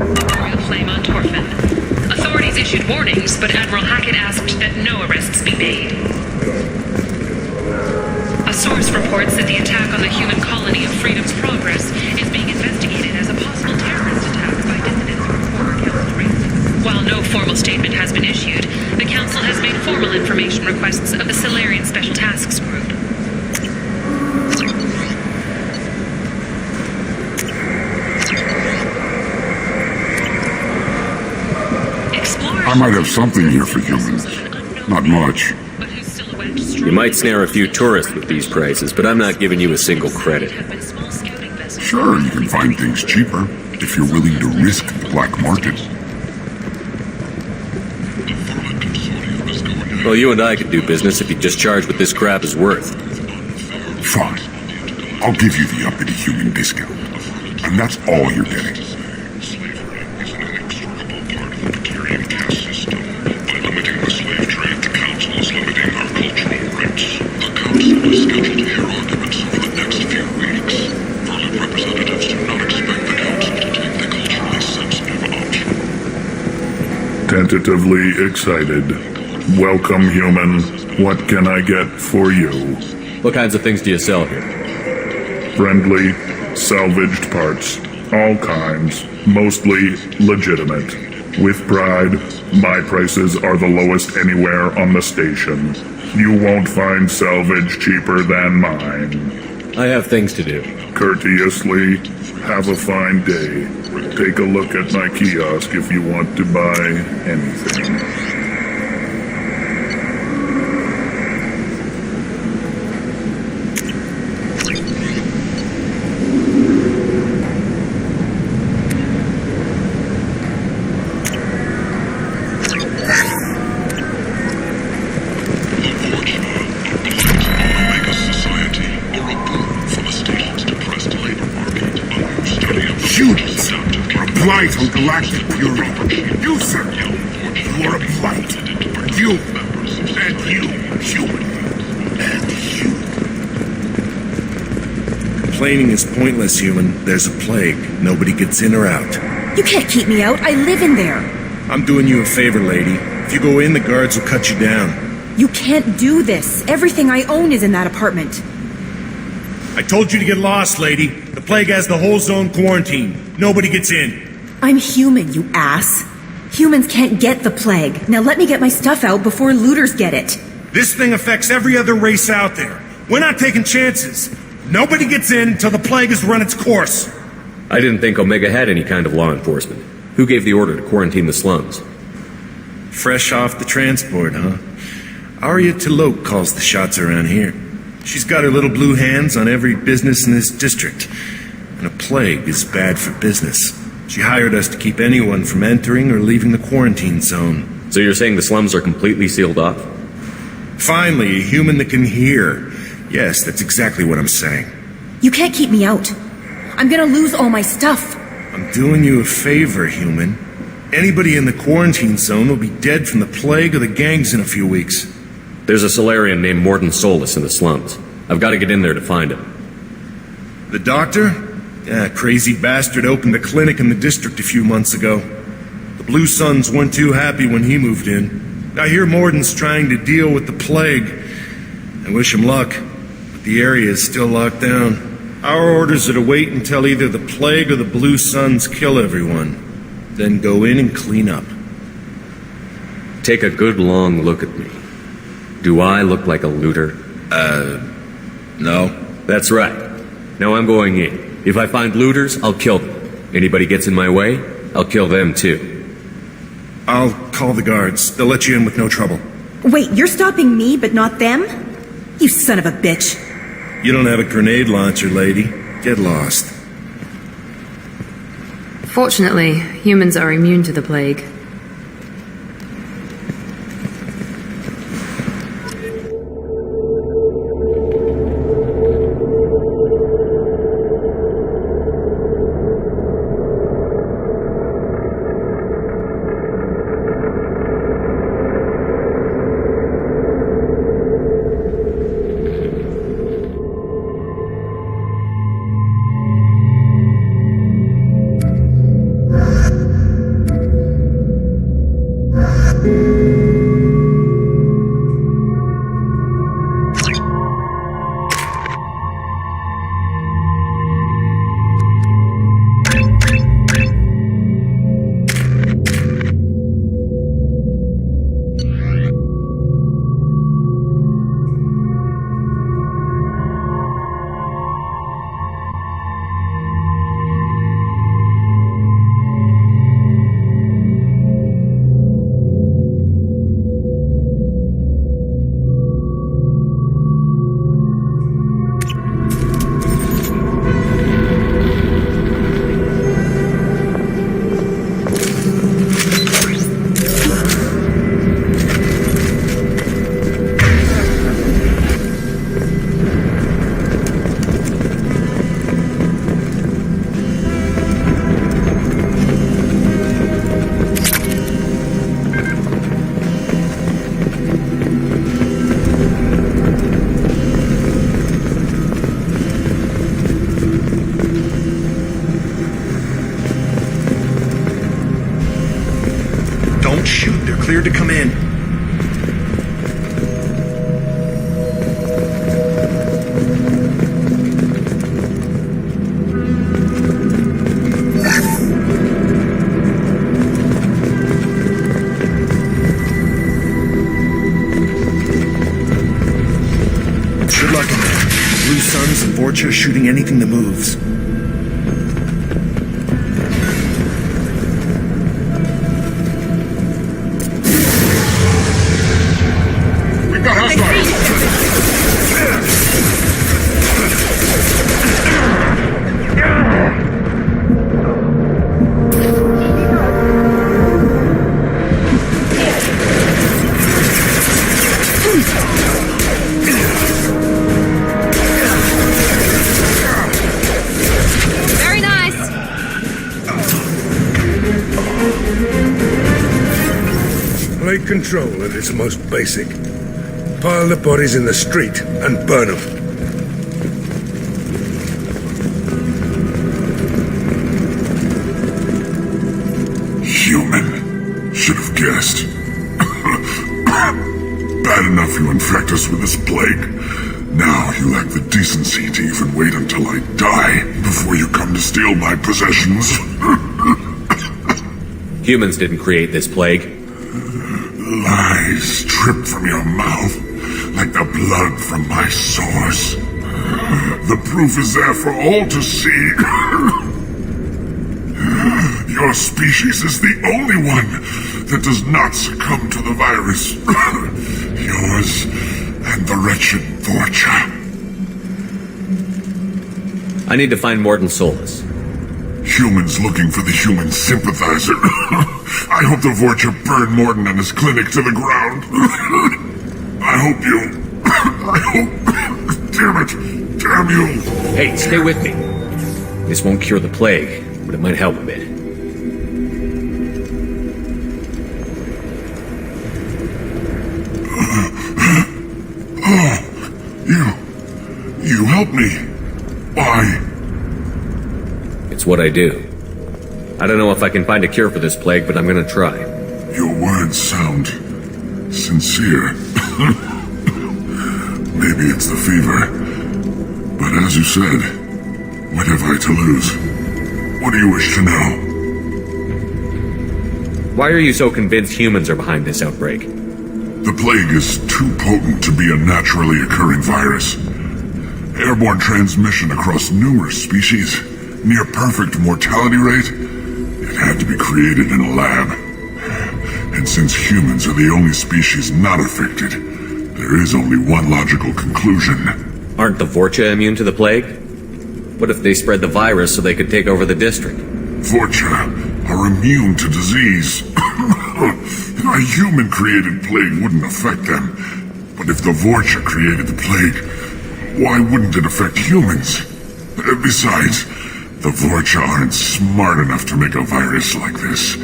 Memorial flame on Torfin. Authorities issued warnings, but Admiral Hackett asked that no arrests be made. A source reports that the attack on the human colony of Freedom's Progress is being investigated as a possible terrorist attack by dissidents from former council ranks. While no formal statement has been issued, the council has made formal information requests of the Solarian Special Tasks Group. I might have something here for humans. Not much. You might snare a few tourists with these prices, but I'm not giving you a single credit. Sure, you can find things cheaper, if you're willing to risk the black market. Well, you and I could do business if you just charge what this crap is worth. Fine. I'll give you the uppity human discount. And that's all you're getting. Tentatively excited. Welcome, human. What can I get for you? What kinds of things do you sell here? Friendly, salvaged parts. All kinds. Mostly legitimate. With pride, my prices are the lowest anywhere on the station. You won't find salvage cheaper than mine. I have things to do. Courteously, have a fine day. Take a look at my kiosk if you want to buy anything. Blight on galactic purity. You, sir, you are a blight. You, and you, human, and you. Complaining is pointless, human. There's a plague. Nobody gets in or out. You can't keep me out. I live in there. I'm doing you a favor, lady. If you go in, the guards will cut you down. You can't do this. Everything I own is in that apartment. I told you to get lost, lady. The plague has the whole zone quarantined. Nobody gets in. I'm human, you ass. Humans can't get the plague. Now let me get my stuff out before looters get it. This thing affects every other race out there. We're not taking chances. Nobody gets in until the plague has run its course. I didn't think Omega had any kind of law enforcement. Who gave the order to quarantine the slums? Fresh off the transport, huh? Arya Taloke calls the shots around here. She's got her little blue hands on every business in this district. And a plague is bad for business. She hired us to keep anyone from entering or leaving the quarantine zone. So you're saying the slums are completely sealed off? Finally, a human that can hear. Yes, that's exactly what I'm saying. You can't keep me out. I'm gonna lose all my stuff. I'm doing you a favor, human. Anybody in the quarantine zone will be dead from the plague or the gangs in a few weeks. There's a Solarian named Morden Solus in the slums. I've got to get in there to find him. The doctor? Yeah, crazy bastard opened a clinic in the district a few months ago. The Blue Suns weren't too happy when he moved in. I hear Morden's trying to deal with the plague. I wish him luck, but the area is still locked down. Our orders are to wait until either the plague or the Blue Suns kill everyone. Then go in and clean up. Take a good long look at me. Do I look like a looter? No. That's right. Now I'm going in. If I find looters, I'll kill them. Anybody gets in my way, I'll kill them too. I'll call the guards. They'll let you in with no trouble. Wait, you're stopping me, but not them? You son of a bitch. You don't have a grenade launcher, lady. Get lost. Fortunately, humans are immune to the plague. Don't shoot. They're cleared to come in. Good luck in there. Blue Suns and Vorcha shooting anything that moves. We've got hostiles! Very nice! Plague control at its most basic. Pile the bodies in the street and burn them. Human. Should have guessed. Bad enough you infect us with this plague. Now you lack the decency to even wait until I die before you come to steal my possessions. Humans didn't create this plague. Lies drip from your mouth like the blood from my sores. The proof is there for all to see. Your species is the only one that does not succumb to the virus. Yours and the wretched Vorcha. I need to find Morton Solus. Humans looking for the human sympathizer. I hope the Vorcha burn Morton and his clinic to the ground. I hope. Damn it. Damn you. Hey, stay with me. This won't cure the plague, but it might help a bit. You help me. Why? It's what I do. I don't know if I can find a cure for this plague, but I'm gonna try. Your words sound sincere. Maybe it's the fever. But as you said, what have I to lose? What do you wish to know? Why are you so convinced humans are behind this outbreak? The plague is too potent to be a naturally occurring virus. Airborne transmission across numerous species, near perfect mortality rate. It had to be created in a lab. And since humans are the only species not affected, there is only one logical conclusion. Aren't the Vorcha immune to the plague? What if they spread the virus so they could take over the district? Vorcha are immune to disease. A human-created plague wouldn't affect them. But if the Vorcha created the plague, why wouldn't it affect humans? Besides, the Vorcha aren't smart enough to make a virus like this.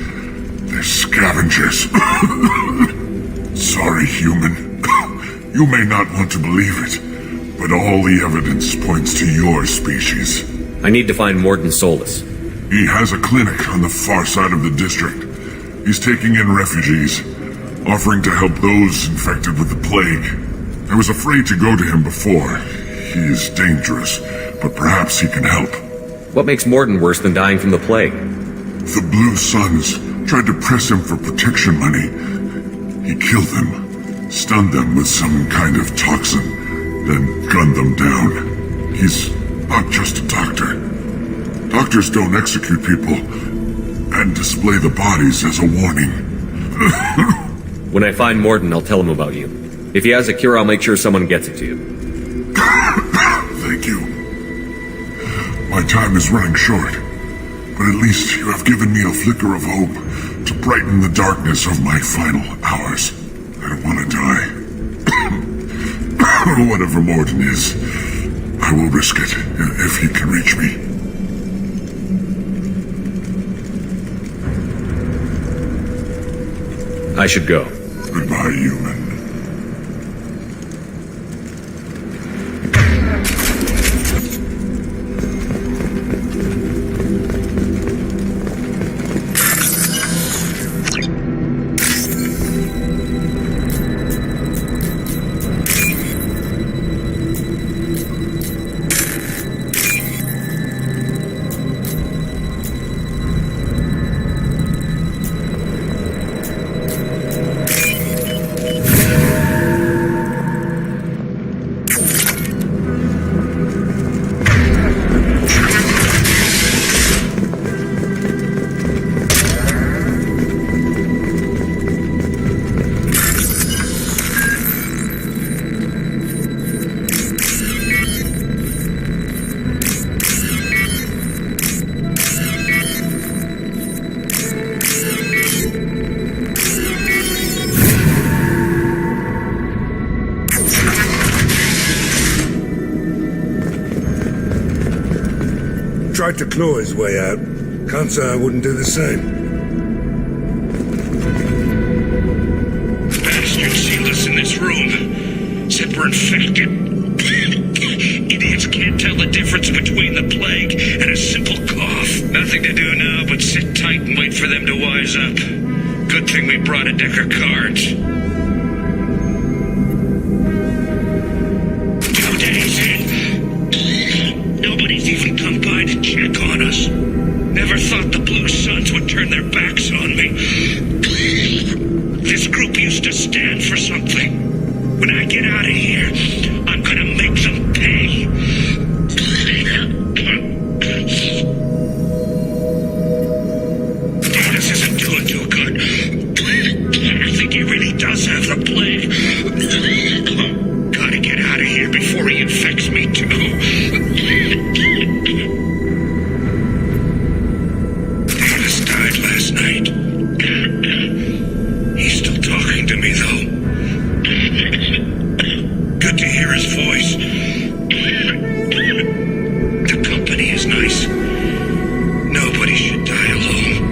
They're scavengers. Sorry, human. You may not want to believe it, but all the evidence points to your species. I need to find Morton Solus. He has a clinic on the far side of the district. He's taking in refugees, offering to help those infected with the plague. I was afraid to go to him before. He is dangerous, but perhaps he can help. What makes Morton worse than dying from the plague? The Blue Suns tried to press him for protection money. He killed them, stunned them with some kind of toxin, then gunned them down. He's not just a doctor. Doctors don't execute people and display the bodies as a warning. When I find Morton, I'll tell him about you. If he has a cure, I'll make sure someone gets it to you. Thank you. My time is running short, but at least you have given me a flicker of hope to brighten the darkness of my final hours. I don't want to die. Whatever Morton is, I will risk it if he can reach me. I should go. Goodbye, human. tried to claw his way out. Can't say I wouldn't do the same. The bastard sealed us in this room. Said we're infected. Idiots can't tell the difference between the plague and a simple cough. Nothing to do now but sit tight and wait for them to wise up. Good thing we brought a deck of cards. 2 days in. Nobody's even come by to check on us. Never thought the Blue Suns would turn their backs on me. This group used to stand for something. When I get out of here, I'm gonna make them pay. Davis isn't doing too good. I think he really does have the plague. Gotta get out of here before he infects me too. Davis died last night. He's still talking to me though. Good to hear his voice. The company is nice. Nobody should die alone.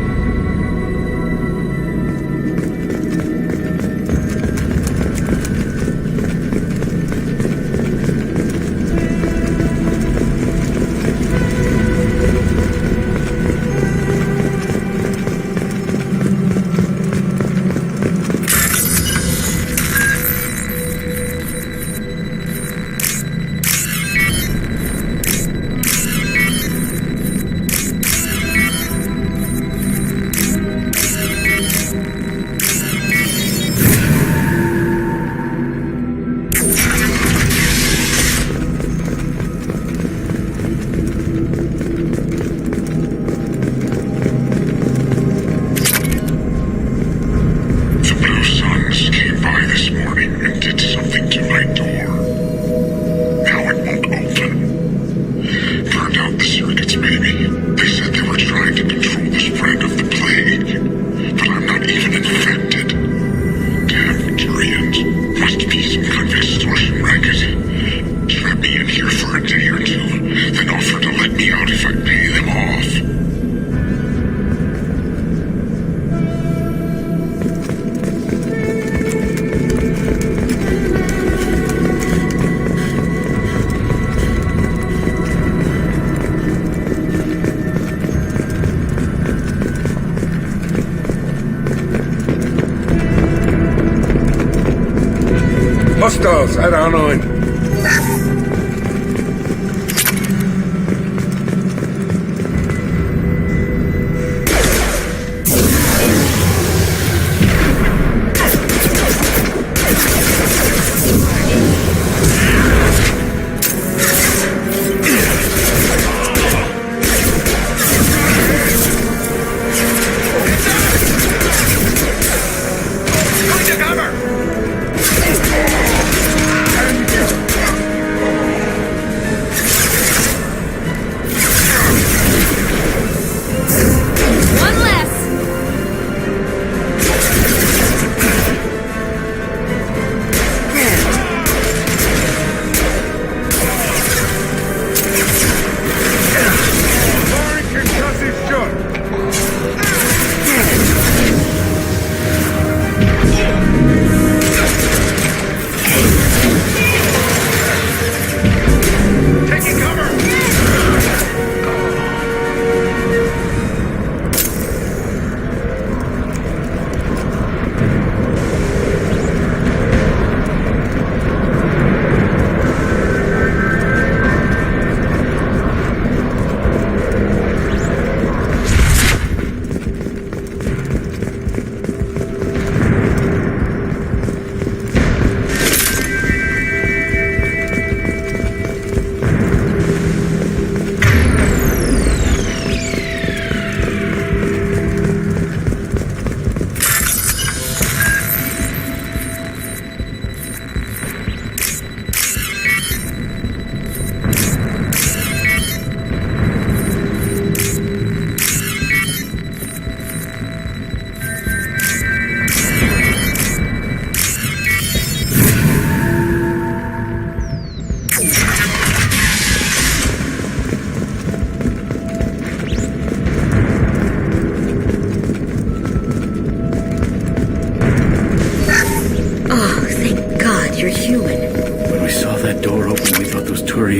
Hostiles at R9.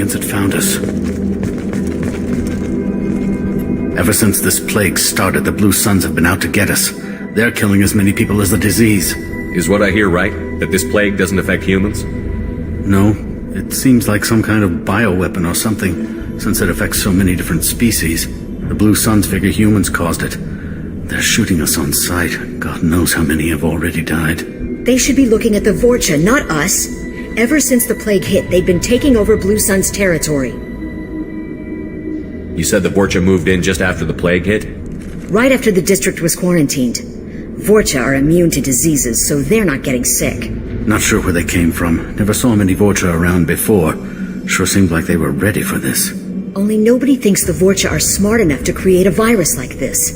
aliens had found us. Ever since this plague started, the Blue Suns have been out to get us. They're killing as many people as the disease. Is what I hear right? That this plague doesn't affect humans? No, it seems like some kind of bioweapon or something, since it affects so many different species. The Blue Suns figure humans caused it. They're shooting us on sight. God knows how many have already died. They should be looking at the Vorcha, not us. Ever since the plague hit, they've been taking over Blue Sun's territory. You said the Vorcha moved in just after the plague hit? Right after the district was quarantined. Vorcha are immune to diseases, so they're not getting sick. Not sure where they came from. Never saw many Vorcha around before. Sure seemed like they were ready for this. Only nobody thinks the Vorcha are smart enough to create a virus like this.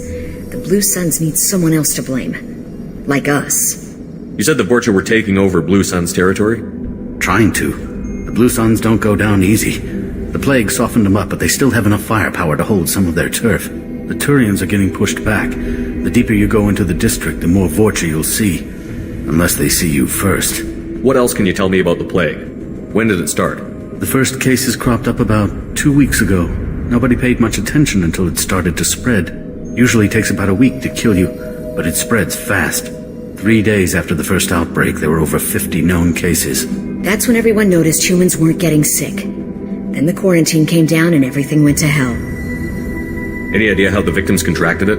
The Blue Suns need someone else to blame. Like us. You said the Vorcha were taking over Blue Sun's territory? Trying to. The Blue Suns don't go down easy. The plague softened them up, but they still have enough firepower to hold some of their turf. The Turians are getting pushed back. The deeper you go into the district, the more Vorcha you'll see. Unless they see you first. What else can you tell me about the plague? When did it start? The first cases cropped up about 2 weeks ago. Nobody paid much attention until it started to spread. Usually takes about a week to kill you, but it spreads fast. 3 days after the first outbreak, there were over 50 known cases. That's when everyone noticed humans weren't getting sick. Then the quarantine came down and everything went to hell. Any idea how the victims contracted it?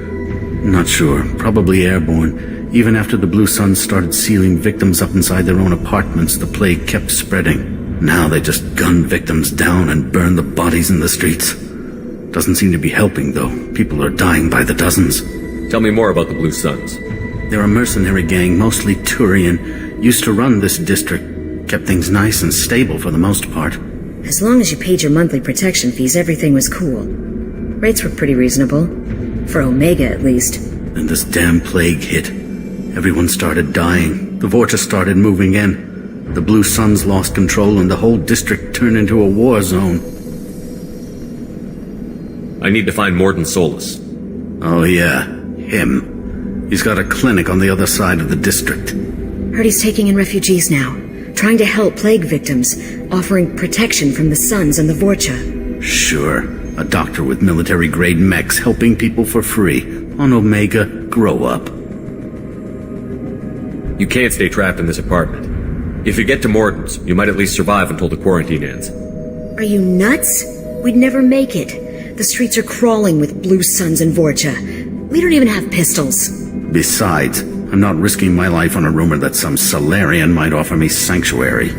Not sure. Probably airborne. Even after the Blue Suns started sealing victims up inside their own apartments, the plague kept spreading. Now they just gun victims down and burn the bodies in the streets. Doesn't seem to be helping, though. People are dying by the dozens. Tell me more about the Blue Suns. They're a mercenary gang, mostly Turian. Used to run this district. Kept things nice and stable for the most part. As long as you paid your monthly protection fees, everything was cool. Rates were pretty reasonable. For Omega, at least. Then this damn plague hit. Everyone started dying. The Vorcha started moving in. The Blue Suns lost control and the whole district turned into a war zone. I need to find Morden Solus. Oh yeah, him. He's got a clinic on the other side of the district. Heard he's taking in refugees now. Trying to help plague victims. Offering protection from the Suns and the Vorcha. Sure. A doctor with military-grade mechs helping people for free. On Omega, grow up. You can't stay trapped in this apartment. If you get to Morden's, you might at least survive until the quarantine ends. Are you nuts? We'd never make it. The streets are crawling with Blue Suns and Vorcha. We don't even have pistols. Besides, I'm not risking my life on a rumor that some Solarian might offer me sanctuary.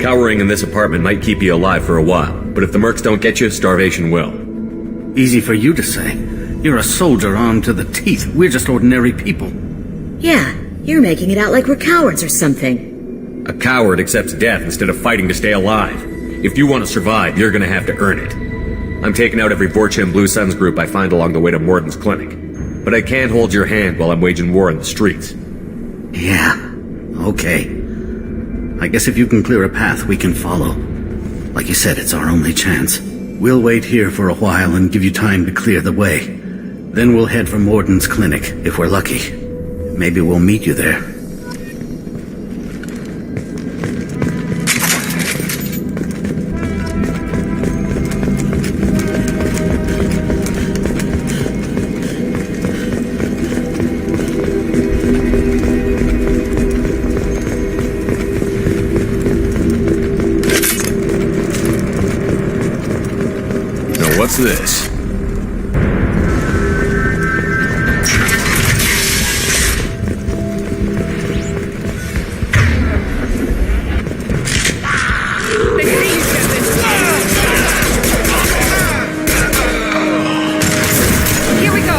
Cowering in this apartment might keep you alive for a while, but if the mercs don't get you, starvation will. Easy for you to say. You're a soldier armed to the teeth. We're just ordinary people. Yeah, you're making it out like we're cowards or something. A coward accepts death instead of fighting to stay alive. If you want to survive, you're gonna have to earn it. I'm taking out every Vorcha and Blue Suns group I find along the way to Morden's clinic. But I can't hold your hand while I'm waging war in the streets. Yeah, okay. I guess if you can clear a path, we can follow. Like you said, it's our only chance. We'll wait here for a while and give you time to clear the way. Then we'll head for Morden's clinic, if we're lucky. Maybe we'll meet you there. What's this? Here we go.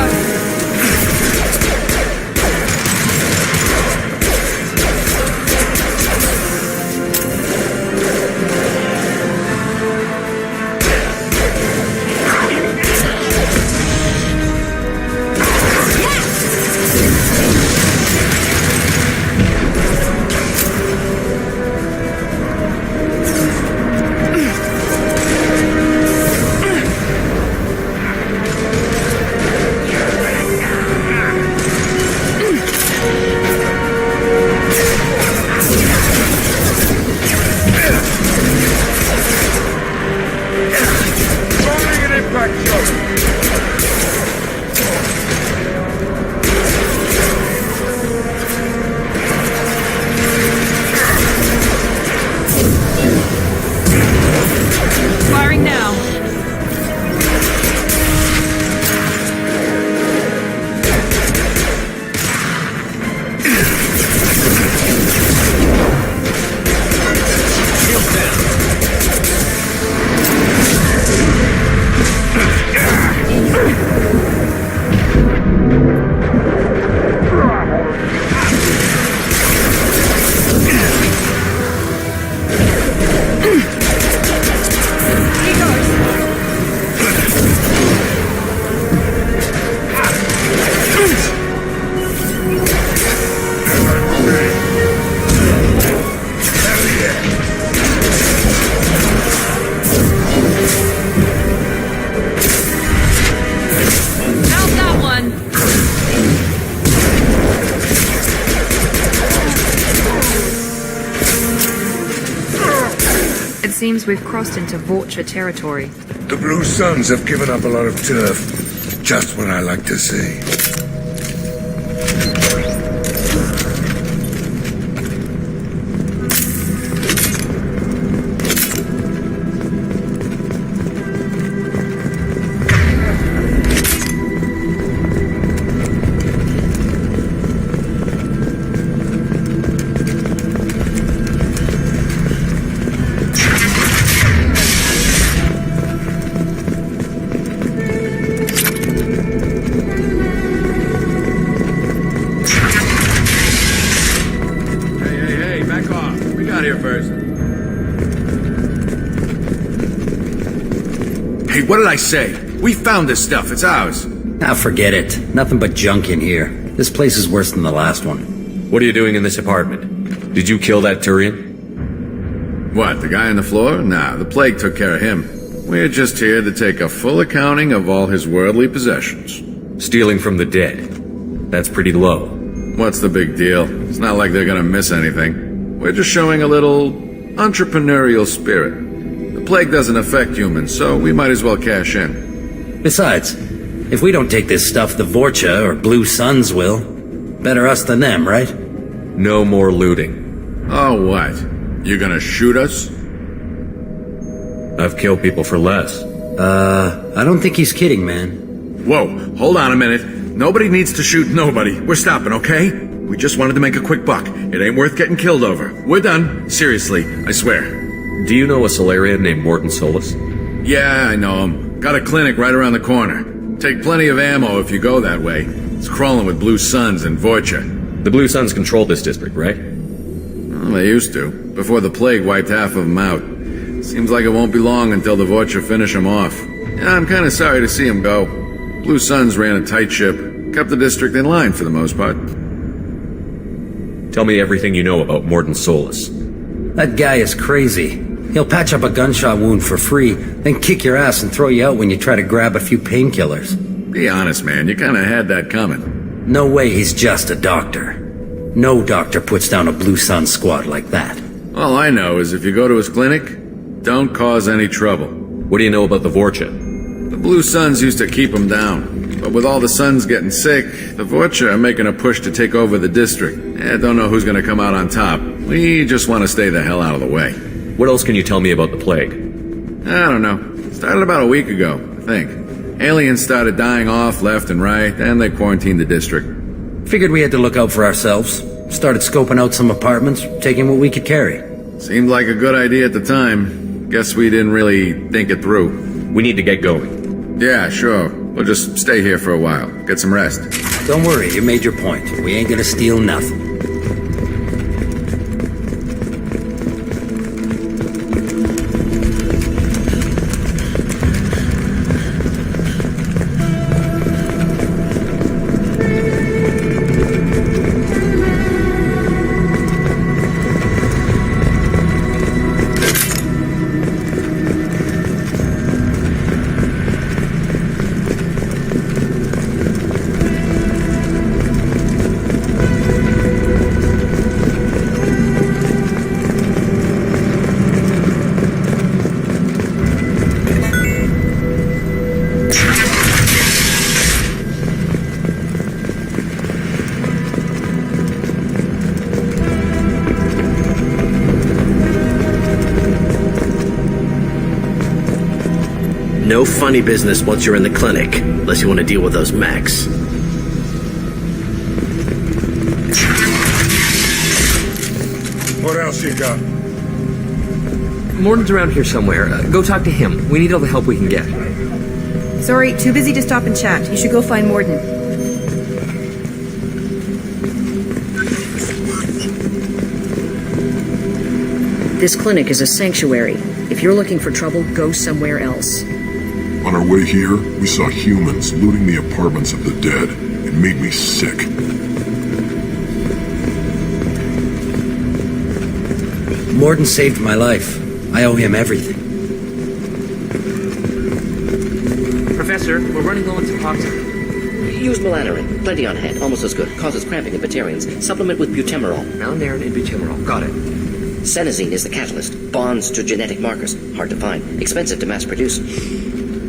Seems we've crossed into Vulture territory. The Blue Suns have given up a lot of turf. Just what I like to see. What did I say? We found this stuff. It's ours. Now forget it. Nothing but junk in here. This place is worse than the last one. What are you doing in this apartment? Did you kill that Turian? What, the guy on the floor? Nah, the plague took care of him. We're just here to take a full accounting of all his worldly possessions. Stealing from the dead. That's pretty low. What's the big deal? It's not like they're gonna miss anything. We're just showing a little entrepreneurial spirit. The plague doesn't affect humans, so we might as well cash in. Besides, if we don't take this stuff, the Vorcha or Blue Suns will. Better us than them, right? No more looting. Oh, what? You gonna shoot us? I've killed people for less. I don't think he's kidding, man. Whoa, hold on a minute. Nobody needs to shoot nobody. We're stopping, okay? We just wanted to make a quick buck. It ain't worth getting killed over. We're done. Seriously, I swear. Do you know a Solarian named Morton Solus? Yeah, I know him. Got a clinic right around the corner. Take plenty of ammo if you go that way. It's crawling with Blue Suns and Vorcha. The Blue Suns control this district, right? Well, they used to, before the plague wiped half of them out. Seems like it won't be long until the Vorcha finish them off. Yeah, I'm kinda sorry to see them go. Blue Suns ran a tight ship, kept the district in line for the most part. Tell me everything you know about Morton Solus. That guy is crazy. He'll patch up a gunshot wound for free, then kick your ass and throw you out when you try to grab a few painkillers. Be honest, man, you kinda had that coming. No way he's just a doctor. No doctor puts down a Blue Sun squad like that. All I know is if you go to his clinic, don't cause any trouble. What do you know about the Vorcha? The Blue Suns used to keep them down. But with all the Suns getting sick, the Vorcha are making a push to take over the district. Don't know who's gonna come out on top. We just want to stay the hell out of the way. What else can you tell me about the plague? I don't know. Started about a week ago, I think. Aliens started dying off left and right, and they quarantined the district. Figured we had to look out for ourselves. Started scoping out some apartments, taking what we could carry. Seemed like a good idea at the time. Guess we didn't really think it through. We need to get going. Yeah, sure. We'll just stay here for a while. Get some rest. Don't worry, you made your point. We ain't gonna steal nothing. No funny business once you're in the clinic, unless you want to deal with those mechs. What else you got? Morton's around here somewhere. Go talk to him. We need all the help we can get. Sorry, too busy to stop and chat. You should go find Morton. This clinic is a sanctuary. If you're looking for trouble, go somewhere else. On our way here, we saw humans looting the apartments of the dead. It made me sick. Morton saved my life. I owe him everything. Professor, we're running low on toxin. Use melanorin. Plenty on hand. Almost as good. Causes cramping in Batarians. Supplement with butemerol. Malnarin and butemerol. Got it. Senescene is the catalyst. Bonds to genetic markers. Hard to find. Expensive to mass produce.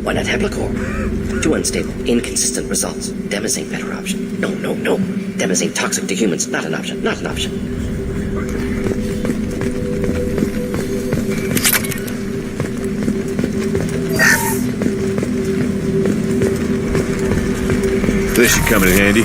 Why not Heplicor? Too unstable. Inconsistent results. Demazine better option. No. Demazine toxic to humans. Not an option. Not an option. This should come in handy.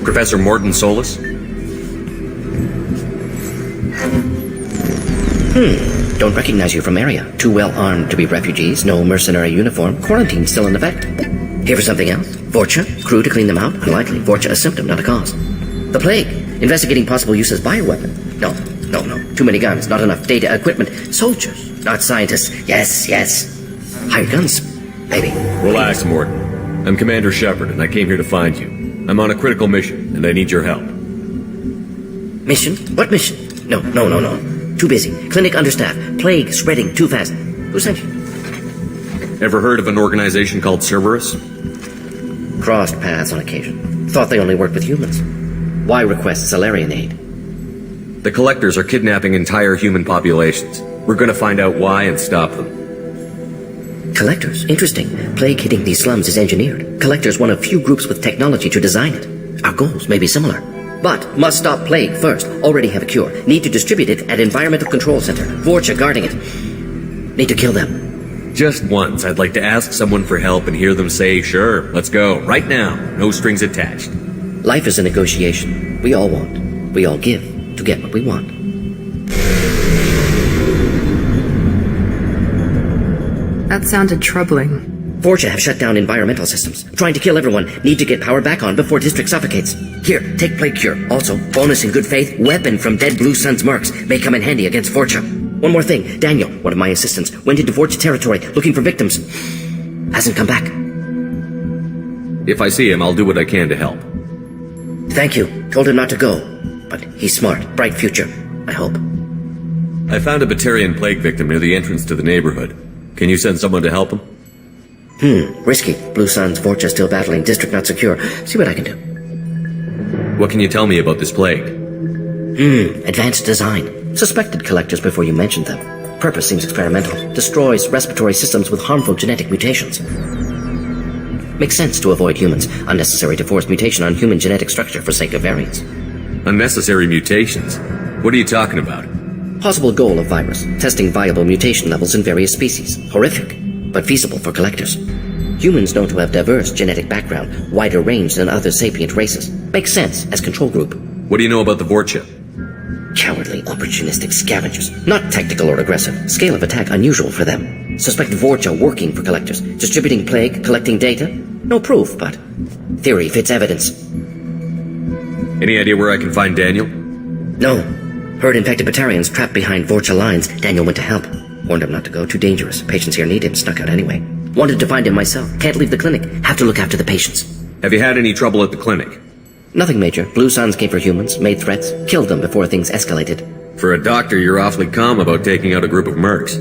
Professor Morton Solus? Don't recognize you from area. Too well armed to be refugees, no mercenary uniform, quarantine still in effect. Here for something else? Vorcha? Crew to clean them out? Unlikely. Vorcha a symptom, not a cause. The plague? Investigating possible use as bioweapon? No. Too many guns, not enough data, equipment. Soldiers, not scientists. Yes. Hired guns, maybe. Relax, Morton. I'm Commander Shepard, and I came here to find you. I'm on a critical mission, and I need your help. Mission? What mission? No. Too busy. Clinic understaffed. Plague spreading too fast. Who sent you? Ever heard of an organization called Cerberus? Crossed paths on occasion. Thought they only worked with humans. Why request Salarian aid? The Collectors are kidnapping entire human populations. We're going to find out why and stop them. Collectors? Interesting. Plague hitting these slums is engineered. Collectors one of few groups with technology to design it. Our goals may be similar. But must stop plague first. Already have a cure. Need to distribute it at Environmental Control Center. Vorcha guarding it. Need to kill them. Just once, I'd like to ask someone for help and hear them say, sure, let's go. Right now. No strings attached. Life is a negotiation. We all want. We all give to get what we want. That sounded troubling. Vorcha have shut down environmental systems. Trying to kill everyone. Need to get power back on before district suffocates. Here, take plague cure. Also, bonus in good faith, weapon from dead Blue Sun's mercs. May come in handy against Vorcha. One more thing. Daniel, one of my assistants, went into Vorcha territory looking for victims. Hasn't come back. If I see him, I'll do what I can to help. Thank you. Told him not to go. But he's smart. Bright future. I hope. I found a Batarian plague victim near the entrance to the neighborhood. Can you send someone to help him? Risky. Blue Sun's Vorcha still battling. District not secure. See what I can do. What can you tell me about this plague? Advanced design. Suspected collectors before you mentioned them. Purpose seems experimental. Destroys respiratory systems with harmful genetic mutations. Makes sense to avoid humans. Unnecessary to force mutation on human genetic structure for sake of variants. Unnecessary mutations? What are you talking about? Possible goal of virus. Testing viable mutation levels in various species. Horrific, but feasible for collectors. Humans known to have diverse genetic background, wider range than other sapient races. Makes sense as control group. What do you know about the Vorcha? Cowardly, opportunistic scavengers. Not tactical or aggressive. Scale of attack unusual for them. Suspect Vorcha working for collectors. Distributing plague, collecting data. No proof, but theory fits evidence. Any idea where I can find Daniel? No. Heard infected Batarians trapped behind Vorcha lines. Daniel went to help. Warned him not to go. Too dangerous. Patients here need him. Snuck out anyway. Wanted to find him myself. Can't leave the clinic. Have to look after the patients. Have you had any trouble at the clinic? Nothing major. Blue Suns came for humans, made threats, killed them before things escalated. For a doctor, you're awfully calm about taking out a group of mercs.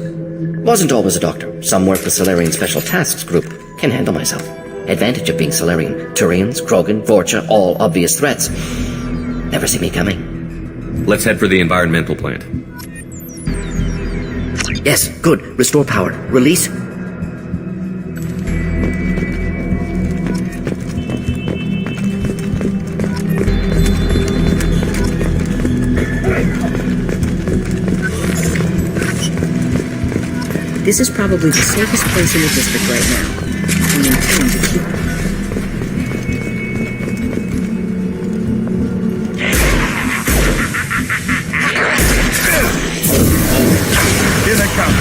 Wasn't always a doctor. Some work with Salarian Special Tasks Group. Can handle myself. Advantage of being Salarian. Turians, Krogan, Vorcha, all obvious threats. Never see me coming. Let's head for the environmental plant. Yes, good. Restore power. Release. This is probably the safest place in the district right now. We intend to keep it. Here they come.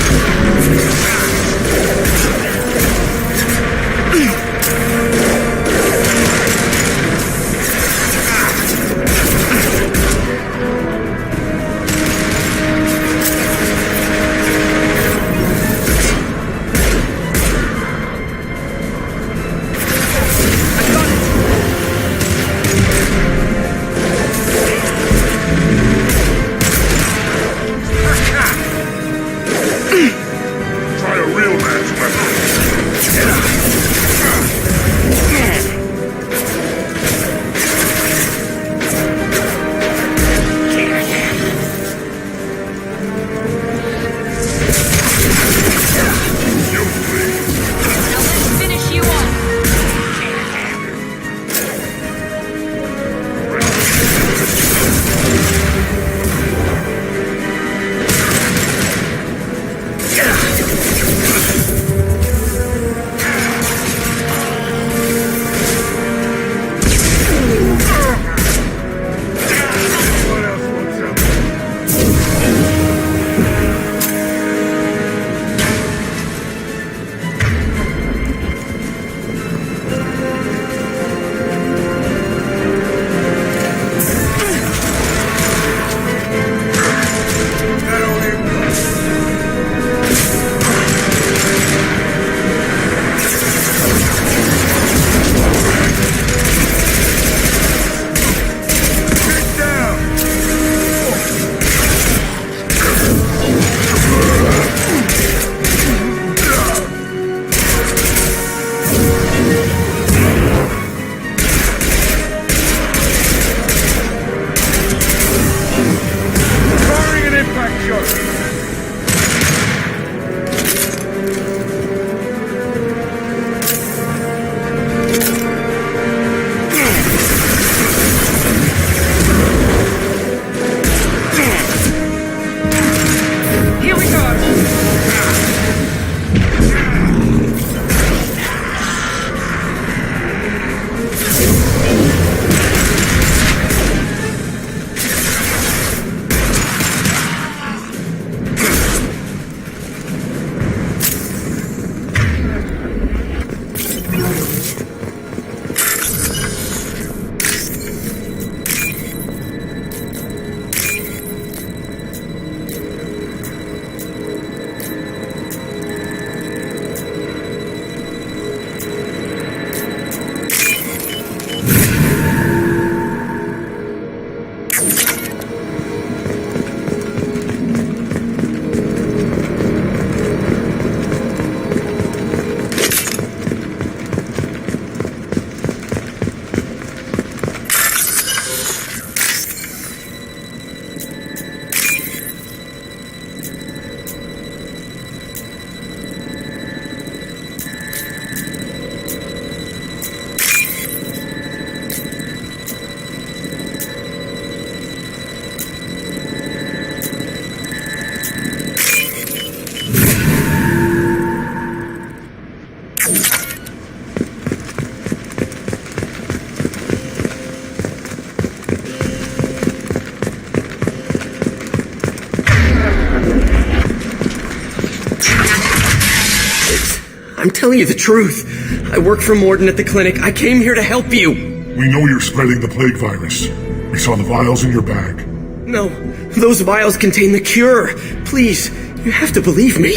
I'm telling you the truth. I work for Morden at the clinic. I came here to help you. We know you're spreading the plague virus. We saw the vials in your bag. No, those vials contain the cure. Please, you have to believe me.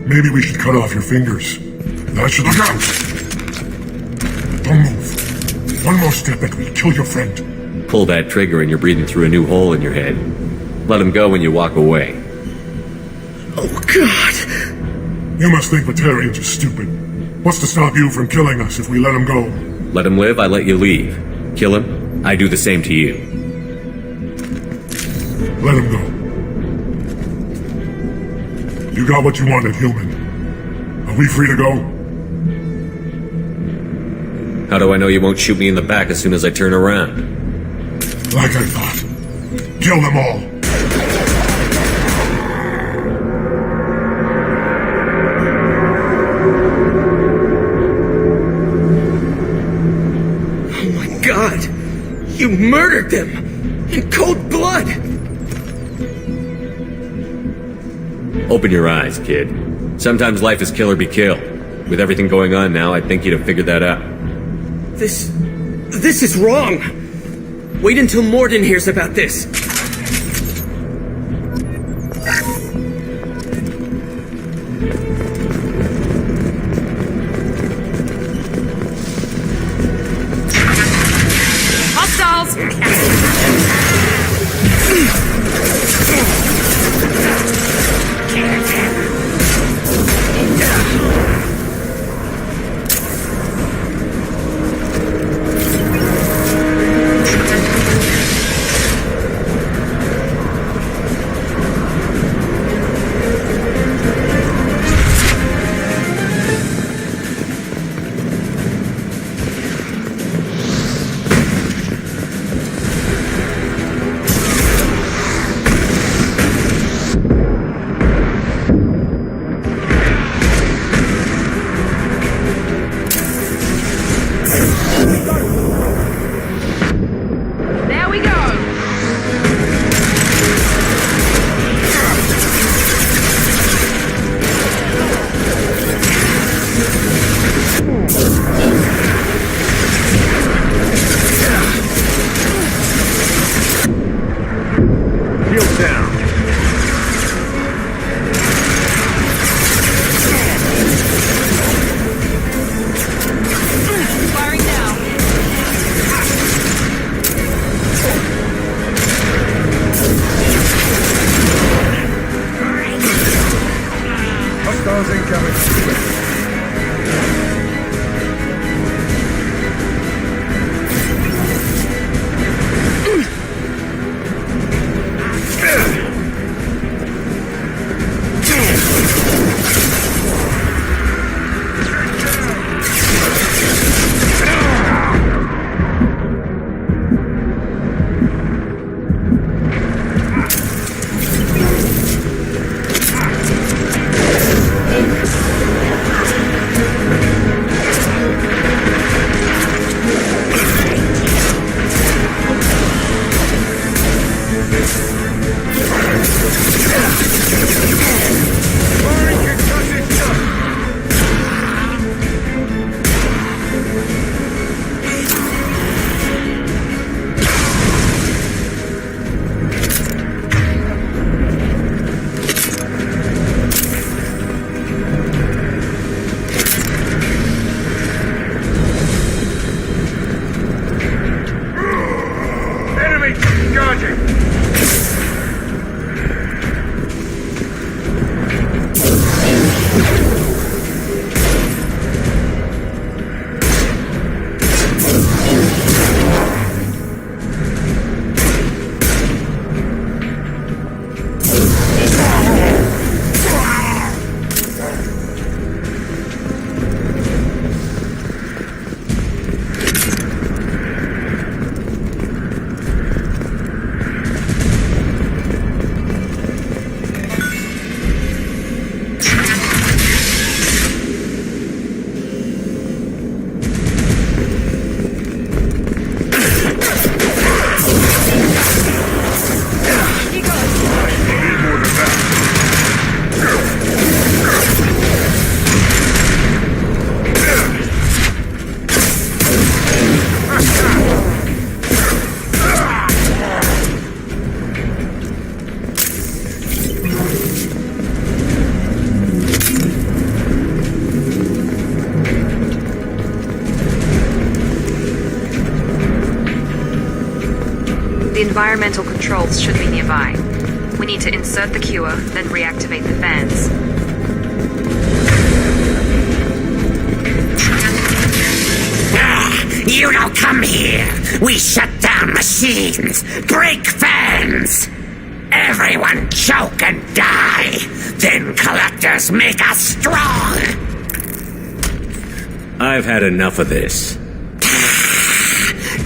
Maybe we should cut off your fingers. That should look out! Don't move. One more step and we'll kill your friend. Pull that trigger and you're breathing through a new hole in your head. Let him go when you walk away. Oh, God! You must think Batarians are stupid. What's to stop you from killing us if we let him go? Let him live, I let you leave. Kill him, I do the same to you. Let him go. You got what you wanted, human. Are we free to go? How do I know you won't shoot me in the back as soon as I turn around? Like I thought. Kill them all. Oh my God! You murdered them! In cold blood! Open your eyes, kid. Sometimes life is kill or be killed. With everything going on now, I'd think you'd have figured that out. This is wrong! Wait until Morden hears about this. Hostiles! There we go! Shield down. Firing now. Hostiles incoming. environmental controls should be nearby. We need to insert the cure, then reactivate the fans. You don't come here. We shut down machines, break fans. Everyone choke and die. Then collectors make us strong. I've had enough of this.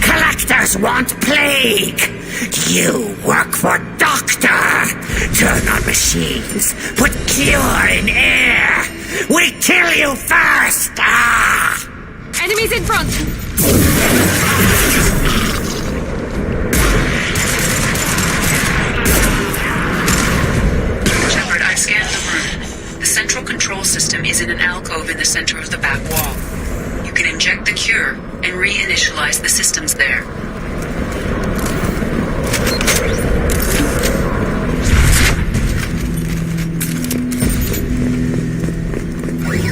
Collectors want plague. You work for Doctor. Turn on machines. Put cure in air. We kill you first. Enemies in front! Shepard, I've scanned the room. The central control system is in an alcove in the center of the back wall. You can inject the cure and reinitialize the systems there.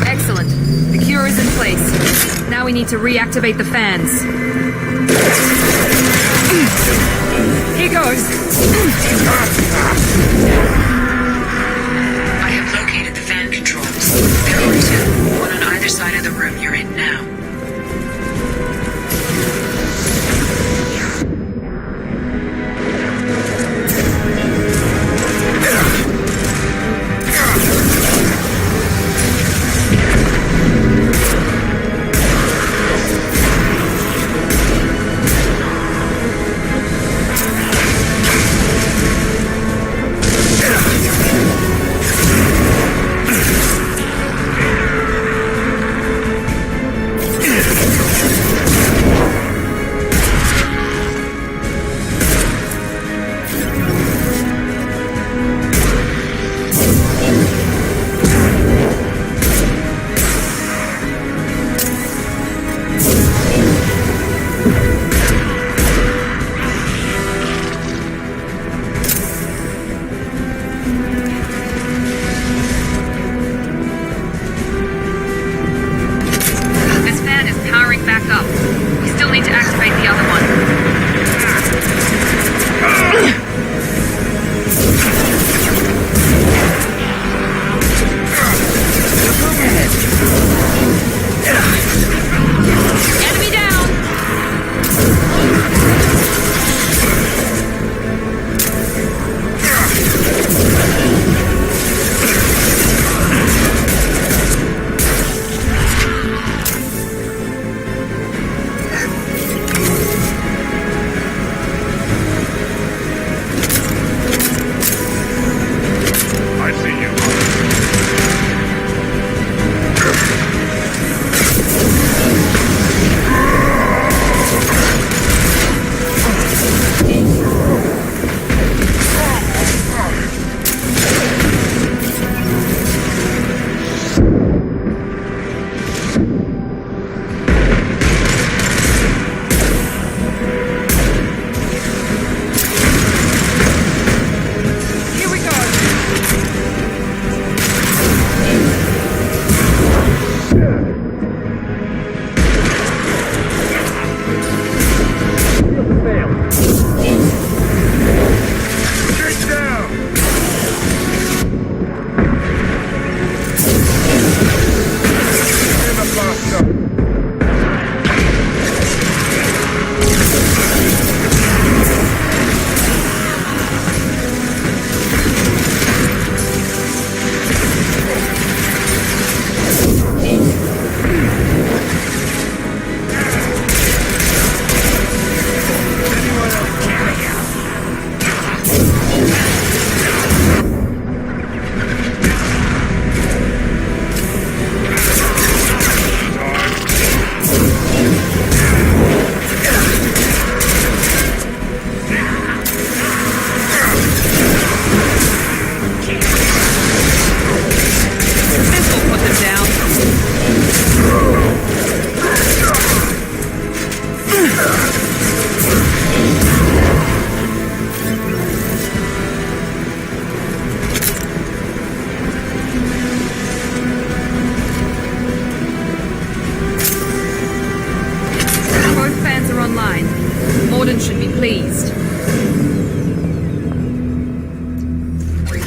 Excellent. The cure is in place. Now we need to reactivate the fans. Here goes. I have located the fan controls. There are two, one on either side of the room you're in now.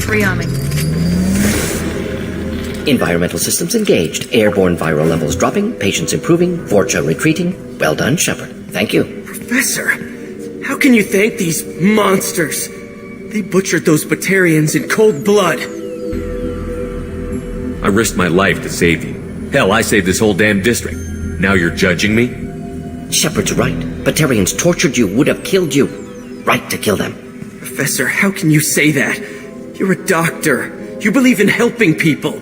Rearming. Environmental systems engaged. Airborne viral levels dropping. Patients improving. Vorcha retreating. Well done, Shepard. Thank you. Professor, how can you thank these monsters? They butchered those Batarians in cold blood. I risked my life to save you. Hell, I saved this whole damn district. Now you're judging me? Shepard's right. Batarians tortured you, would have killed you. Right to kill them. Professor, how can you say that? You're a doctor. You believe in helping people.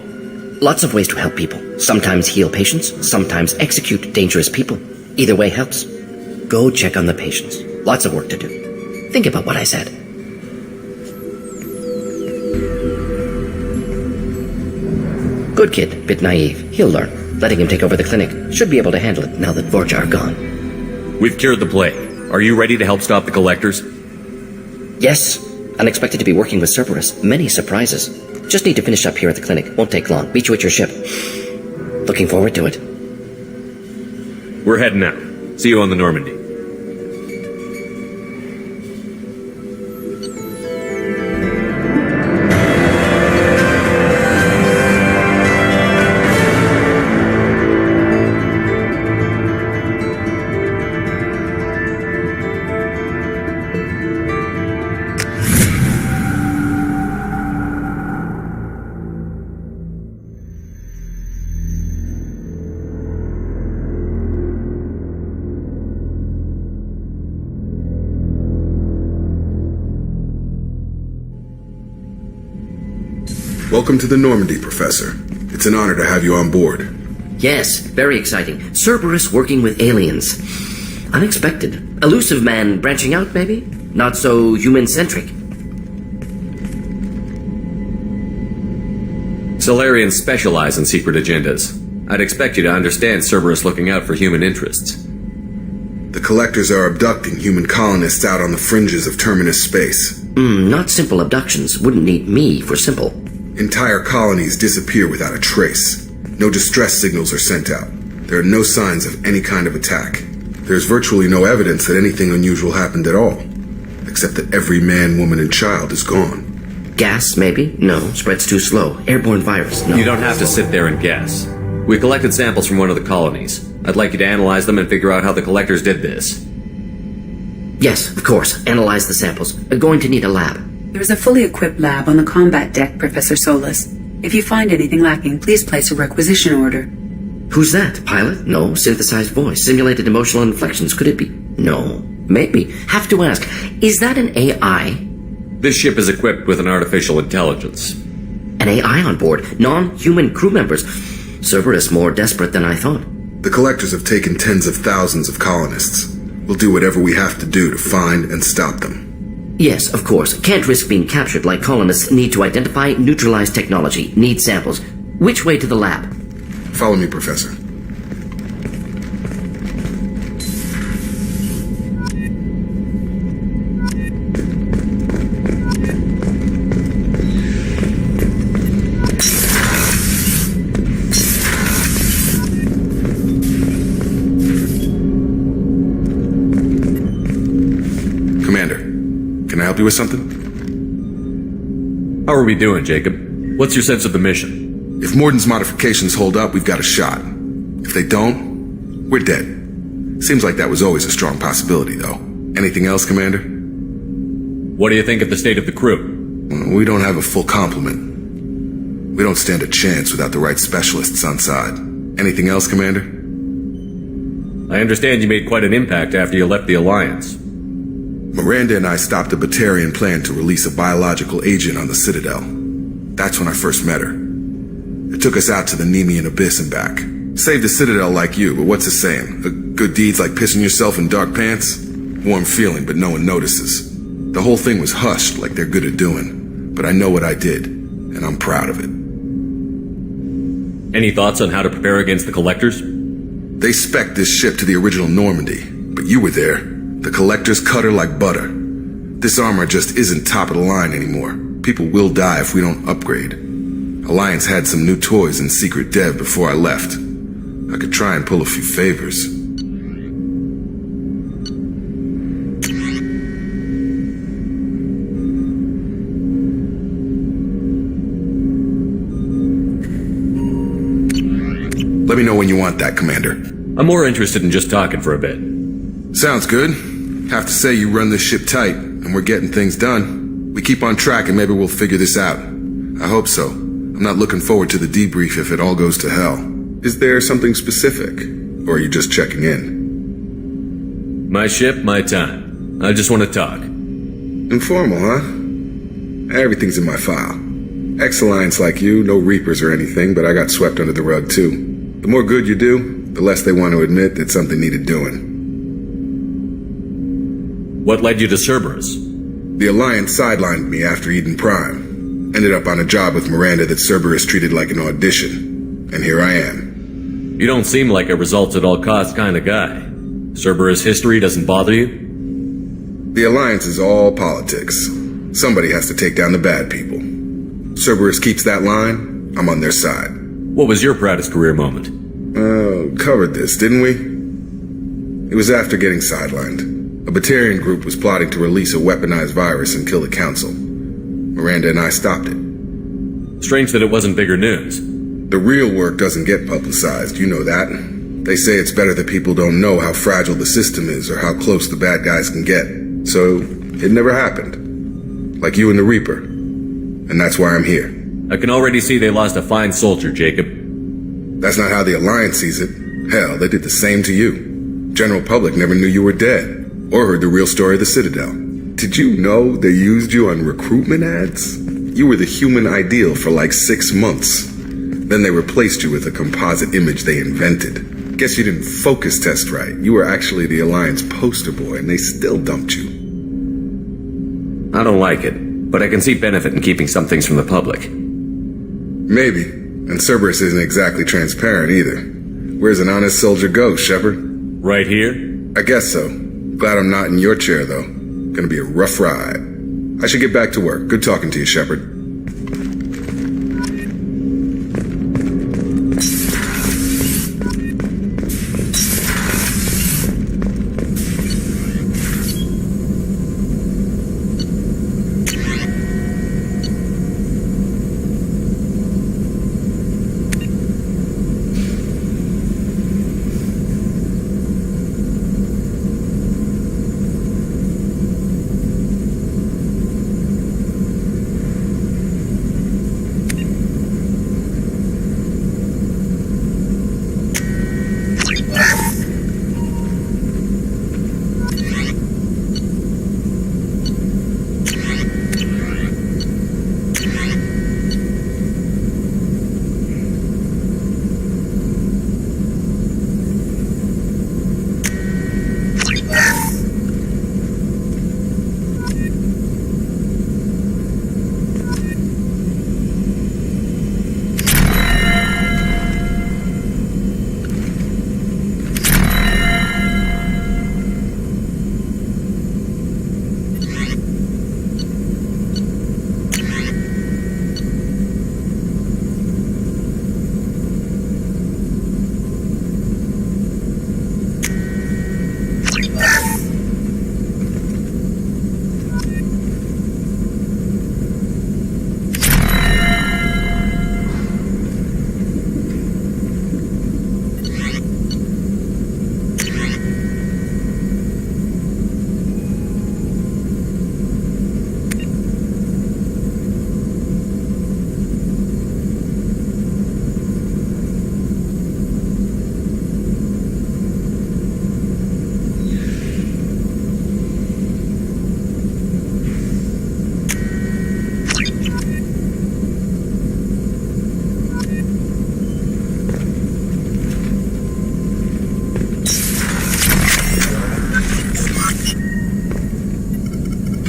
Lots of ways to help people. Sometimes heal patients, sometimes execute dangerous people. Either way helps. Go check on the patients. Lots of work to do. Think about what I said. Good kid, bit naive. He'll learn. Letting him take over the clinic. Should be able to handle it now that Vorcha are gone. We've cured the plague. Are you ready to help stop the collectors? Yes. Unexpected to be working with Cerberus. Many surprises. Just need to finish up here at the clinic. Won't take long. Meet you at your ship. Looking forward to it. We're heading out. See you on the Normandy. Welcome to the Normandy, Professor. It's an honor to have you on board. Yes, very exciting. Cerberus working with aliens. Unexpected. Elusive man branching out, maybe? Not so human-centric. Solarians specialize in secret agendas. I'd expect you to understand Cerberus looking out for human interests. The Collectors are abducting human colonists out on the fringes of Terminus space. Not simple abductions. Wouldn't need me for simple. Entire colonies disappear without a trace. No distress signals are sent out. There are no signs of any kind of attack. There's virtually no evidence that anything unusual happened at all. Except that every man, woman, and child is gone. Gas, maybe? No. Spreads too slow. Airborne virus? No. You don't have to sit there and guess. We collected samples from one of the colonies. I'd like you to analyze them and figure out how the Collectors did this. Yes, of course. Analyze the samples. Going to need a lab. There's a fully equipped lab on the combat deck, Professor Solis. If you find anything lacking, please place a requisition order. Who's that? Pilot? No. Synthesized voice. Simulated emotional inflections. Could it be? No. Maybe. Have to ask. Is that an AI? This ship is equipped with an artificial intelligence. An AI on board? Non-human crew members? Cerberus more desperate than I thought. The Collectors have taken tens of thousands of colonists. We'll do whatever we have to do to find and stop them. Yes, of course. Can't risk being captured like colonists need to identify, neutralize technology, need samples. Which way to the lab? Follow me, Professor. Can I help you with something? How are we doing, Jacob? What's your sense of the mission? If Morden's modifications hold up, we've got a shot. If they don't, we're dead. Seems like that was always a strong possibility, though. Anything else, Commander? What do you think of the state of the crew? We don't have a full complement. We don't stand a chance without the right specialists on side. Anything else, Commander? I understand you made quite an impact after you left the Alliance. Miranda and I stopped a Batarian plan to release a biological agent on the Citadel. That's when I first met her. It took us out to the Nemean Abyss and back. Saved the Citadel like you, but what's the saying? A good deed's like pissing yourself in dark pants? Warm feeling, but no one notices. The whole thing was hushed like they're good at doing. But I know what I did, and I'm proud of it. Any thoughts on how to prepare against the Collectors? They spec'd this ship to the original Normandy, but you were there. The Collectors cut her like butter. This armor just isn't top of the line anymore. People will die if we don't upgrade. Alliance had some new toys in secret dev before I left. I could try and pull a few favors. Let me know when you want that, Commander. I'm more interested in just talking for a bit. Sounds good. Have to say you run this ship tight, and we're getting things done. We keep on track and maybe we'll figure this out. I hope so. I'm not looking forward to the debrief if it all goes to hell. Is there something specific? Or are you just checking in? My ship, my time. I just want to talk. Informal, huh? Everything's in my file. Ex-Alliance like you, no Reapers or anything, but I got swept under the rug too. The more good you do, the less they want to admit that something needed doing. What led you to Cerberus? The Alliance sidelined me after Eden Prime. Ended up on a job with Miranda that Cerberus treated like an audition. And here I am. You don't seem like a results-at-all-costs kind of guy. Cerberus history doesn't bother you? The Alliance is all politics. Somebody has to take down the bad people. Cerberus keeps that line, I'm on their side. What was your proudest career moment? Covered this, didn't we? It was after getting sidelined. A Batarian group was plotting to release a weaponized virus and kill the Council. Miranda and I stopped it. Strange that it wasn't bigger news. The real work doesn't get publicized, you know that. They say it's better that people don't know how fragile the system is or how close the bad guys can get. So, it never happened. Like you and the Reaper. And that's why I'm here. I can already see they lost a fine soldier, Jacob. That's not how the Alliance sees it. Hell, they did the same to you. General public never knew you were dead. Or heard the real story of the Citadel. Did you know they used you on recruitment ads? You were the human ideal for like 6 months. Then they replaced you with a composite image they invented. Guess you didn't focus test right. You were actually the Alliance poster boy, and they still dumped you. I don't like it, but I can see benefit in keeping some things from the public. Maybe. And Cerberus isn't exactly transparent either. Where's an honest soldier go, Shepard? Right here? I guess so. Glad I'm not in your chair, though. Gonna be a rough ride. I should get back to work. Good talking to you, Shepard.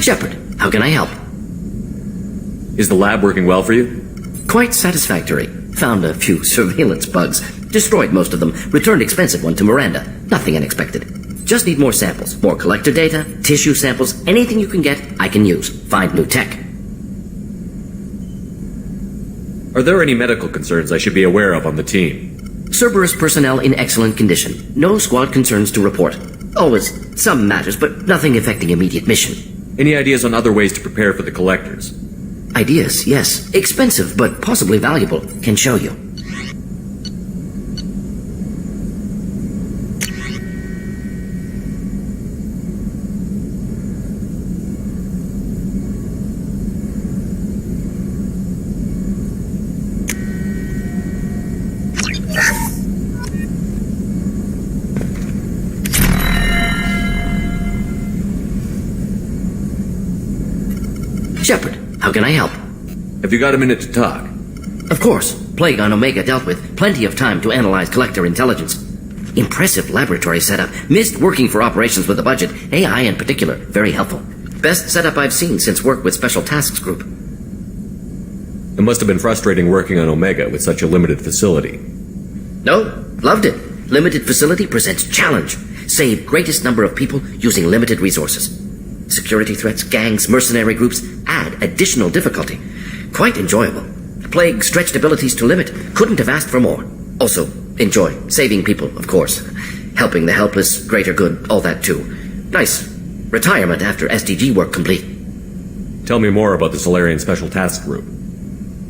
Shepard, how can I help? Is the lab working well for you? Quite satisfactory. Found a few surveillance bugs. Destroyed most of them. Returned expensive one to Miranda. Nothing unexpected. Just need more samples. More collector data, tissue samples, anything you can get, I can use. Find new tech. Are there any medical concerns I should be aware of on the team? Cerberus personnel in excellent condition. No squad concerns to report. Always some matters, but nothing affecting immediate mission. Any ideas on other ways to prepare for the collectors? Ideas, yes. Expensive, but possibly valuable. Can show you. Shepard, how can I help? Have you got a minute to talk? Of course. Plague on Omega dealt with. Plenty of time to analyze collector intelligence. Impressive laboratory setup. Missed working for operations with a budget. AI in particular. Very helpful. Best setup I've seen since work with Special Tasks Group. It must have been frustrating working on Omega with such a limited facility. No, loved it. Limited facility presents challenge. Save greatest number of people using limited resources. Security threats, gangs, mercenary groups add additional difficulty. Quite enjoyable. Plague stretched abilities to limit. Couldn't have asked for more. Also, enjoy. Saving people, of course. Helping the helpless, greater good, all that too. Nice. Retirement after SDG work complete. Tell me more about the Solarian Special Task Group.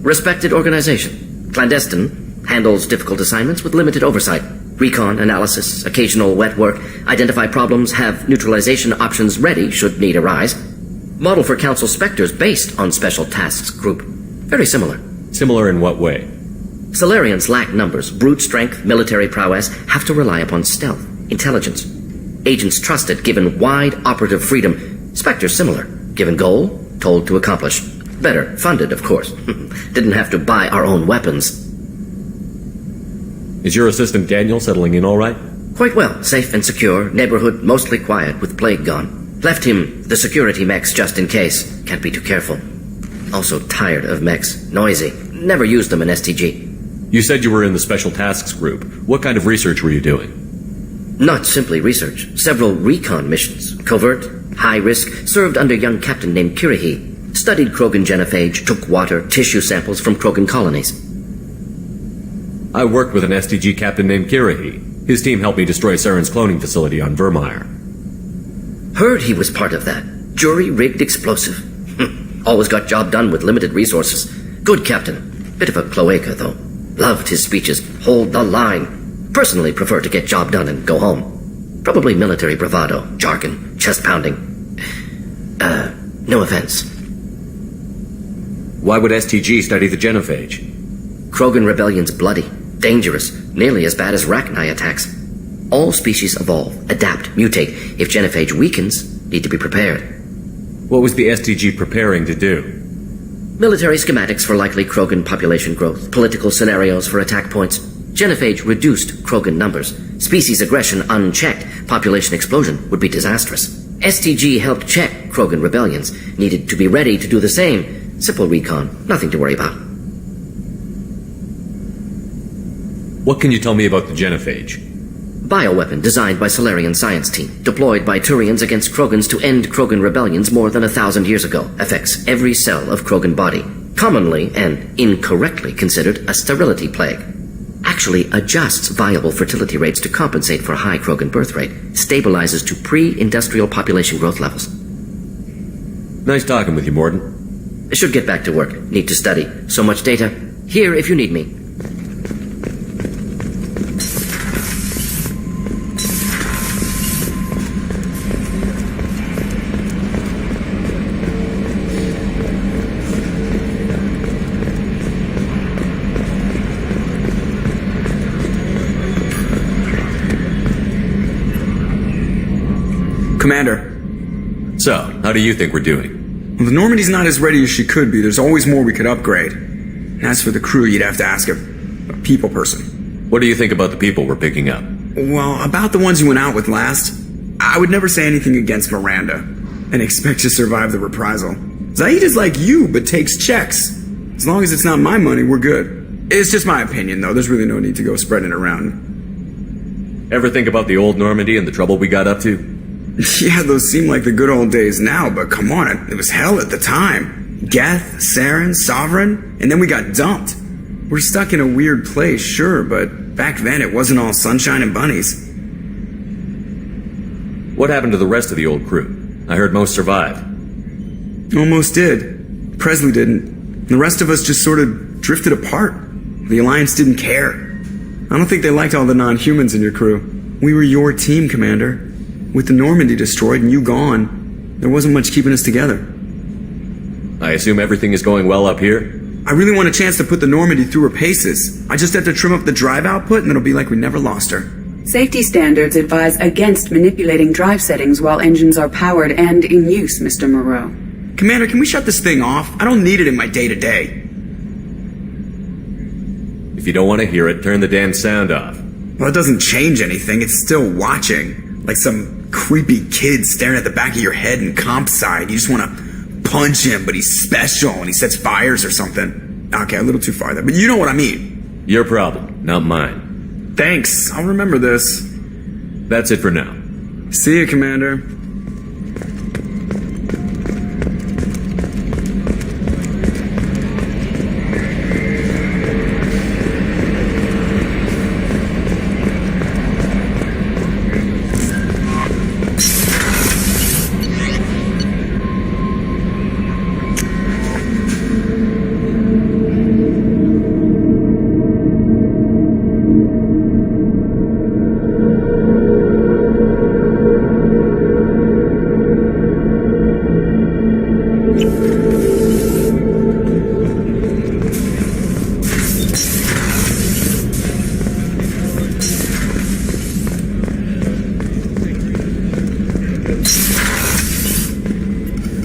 Respected organization. Clandestine. Handles difficult assignments with limited oversight. Recon, analysis, occasional wet work. Identify problems, have neutralization options ready should need arise. Model for Council Spectres based on Special Tasks Group. Very similar. Similar in what way? Solarians lack numbers, brute strength, military prowess, have to rely upon stealth, intelligence. Agents trusted, given wide operative freedom. Spectres similar, given goal, told to accomplish. Better, funded, of course. Didn't have to buy our own weapons. Is your assistant Daniel settling in all right? Quite well, safe and secure, neighborhood mostly quiet with Plague gone. Left him the security mechs just in case. Can't be too careful. Also tired of mechs, noisy. Never used them in STG. You said you were in the Special Tasks Group. What kind of research were you doing? Not simply research. Several recon missions. Covert, high risk, served under a young captain named Kirihi. Studied Krogan genophage, took water, tissue samples from Krogan colonies. I worked with an STG captain named Kirihi. His team helped me destroy Saren's cloning facility on Vermeer. Heard he was part of that. Jury-rigged explosive. Always got job done with limited resources. Good captain. Bit of a cloaca, though. Loved his speeches. Hold the line. Personally prefer to get job done and go home. Probably military bravado, jargon, chest pounding. No offense. Why would STG study the genophage? Krogan rebellion's bloody, dangerous, nearly as bad as Rachni attacks. All species evolve, adapt, mutate. If genophage weakens, need to be prepared. What was the STG preparing to do? Military schematics for likely Krogan population growth, political scenarios for attack points. Genophage reduced Krogan numbers. Species aggression unchecked, population explosion would be disastrous. STG helped check Krogan rebellions, needed to be ready to do the same. Simple recon, nothing to worry about. What can you tell me about the genophage? Bioweapon designed by Solarian science team, deployed by Turians against Krogans to end Krogan rebellions more than 1,000 years ago. Affects every cell of Krogan body. Commonly and incorrectly considered a sterility plague. Actually adjusts viable fertility rates to compensate for high Krogan birth rate. Stabilizes to pre-industrial population growth levels. Nice talking with you, Morden. I should get back to work. Need to study. So much data. Here if you need me. Commander. So, how do you think we're doing? Well, the Normandy's not as ready as she could be. There's always more we could upgrade. And as for the crew, you'd have to ask a people person. What do you think about the people we're picking up? Well, about the ones you went out with last, I would never say anything against Miranda and expect to survive the reprisal. Zaid is like you, but takes checks. As long as it's not my money, we're good. It's just my opinion, though. There's really no need to go spreading it around. Ever think about the old Normandy and the trouble we got up to? Yeah, those seem like the good old days now, but come on, it was hell at the time. Geth, Saren, Sovereign, and then we got dumped. We're stuck in a weird place, sure, but back then it wasn't all sunshine and bunnies. What happened to the rest of the old crew? I heard most survived. Almost did. Presley didn't. The rest of us just sort of drifted apart. The Alliance didn't care. I don't think they liked all the non-humans in your crew. We were your team, Commander. With the Normandy destroyed and you gone, there wasn't much keeping us together. I assume everything is going well up here? I really want a chance to put the Normandy through her paces. I just have to trim up the drive output and it'll be like we never lost her. Safety standards advise against manipulating drive settings while engines are powered and in use, Mr. Moreau. Commander, can we shut this thing off? I don't need it in my day-to-day. If you don't want to hear it, turn the damn sound off. Well, it doesn't change anything. It's still watching. Like some creepy kid staring at the back of your head in comp side. You just want to punch him, but he's special and he sets fires or something. Okay, a little too far there, but you know what I mean. Your problem, not mine. Thanks. I'll remember this. That's it for now. See you, Commander.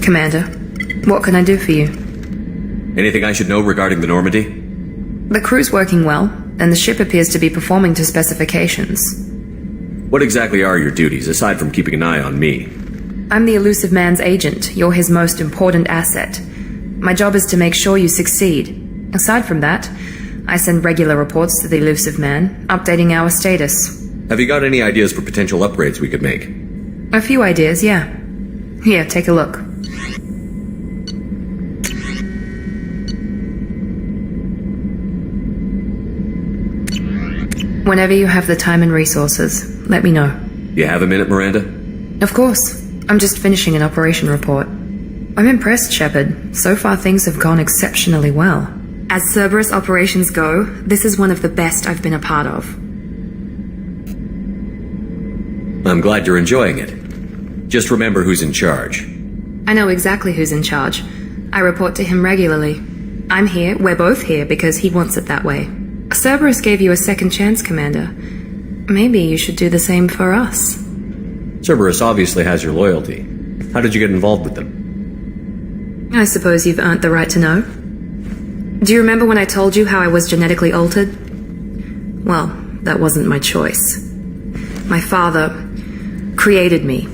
Commander, what can I do for you? Anything I should know regarding the Normandy? The crew's working well, and the ship appears to be performing to specifications. What exactly are your duties, aside from keeping an eye on me? I'm the Elusive Man's agent. You're his most important asset. My job is to make sure you succeed. Aside from that, I send regular reports to the Elusive Man, updating our status. Have you got any ideas for potential upgrades we could make? A few ideas, yeah. Here, take a look. Whenever you have the time and resources, let me know. You have a minute, Miranda? Of course. I'm just finishing an operation report. I'm impressed, Shepard. So far things have gone exceptionally well. As Cerberus operations go, this is one of the best I've been a part of. I'm glad you're enjoying it. Just remember who's in charge. I know exactly who's in charge. I report to him regularly. I'm here, we're both here, because he wants it that way. Cerberus gave you a second chance, Commander. Maybe you should do the same for us. Cerberus obviously has your loyalty. How did you get involved with them? I suppose you've earned the right to know. Do you remember when I told you how I was genetically altered? Well, that wasn't my choice. My father created me.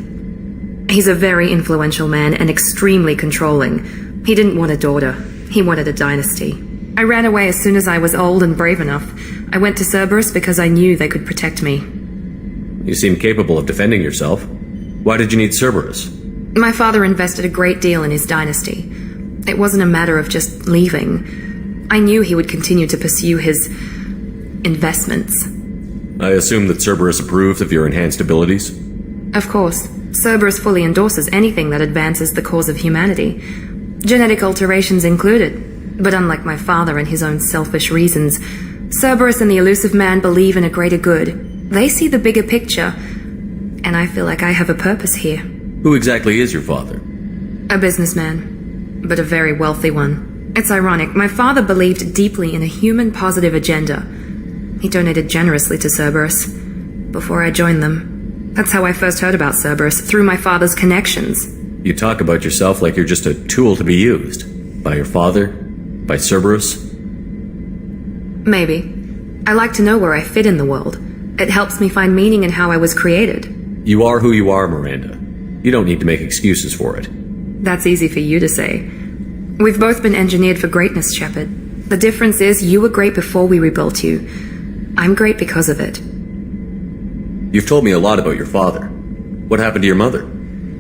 He's a very influential man and extremely controlling. He didn't want a daughter. He wanted a dynasty. I ran away as soon as I was old and brave enough. I went to Cerberus because I knew they could protect me. You seem capable of defending yourself. Why did you need Cerberus? My father invested a great deal in his dynasty. It wasn't a matter of just leaving. I knew he would continue to pursue his investments. I assume that Cerberus approved of your enhanced abilities? Of course. Cerberus fully endorses anything that advances the cause of humanity. Genetic alterations included. But unlike my father and his own selfish reasons, Cerberus and the Elusive Man believe in a greater good. They see the bigger picture, and I feel like I have a purpose here. Who exactly is your father? A businessman, but a very wealthy one. It's ironic, my father believed deeply in a human-positive agenda. He donated generously to Cerberus before I joined them. That's how I first heard about Cerberus, through my father's connections. You talk about yourself like you're just a tool to be used. By your father? By Cerberus? Maybe. I like to know where I fit in the world. It helps me find meaning in how I was created. You are who you are, Miranda. You don't need to make excuses for it. That's easy for you to say. We've both been engineered for greatness, Shepard. The difference is you were great before we rebuilt you. I'm great because of it. You've told me a lot about your father. What happened to your mother?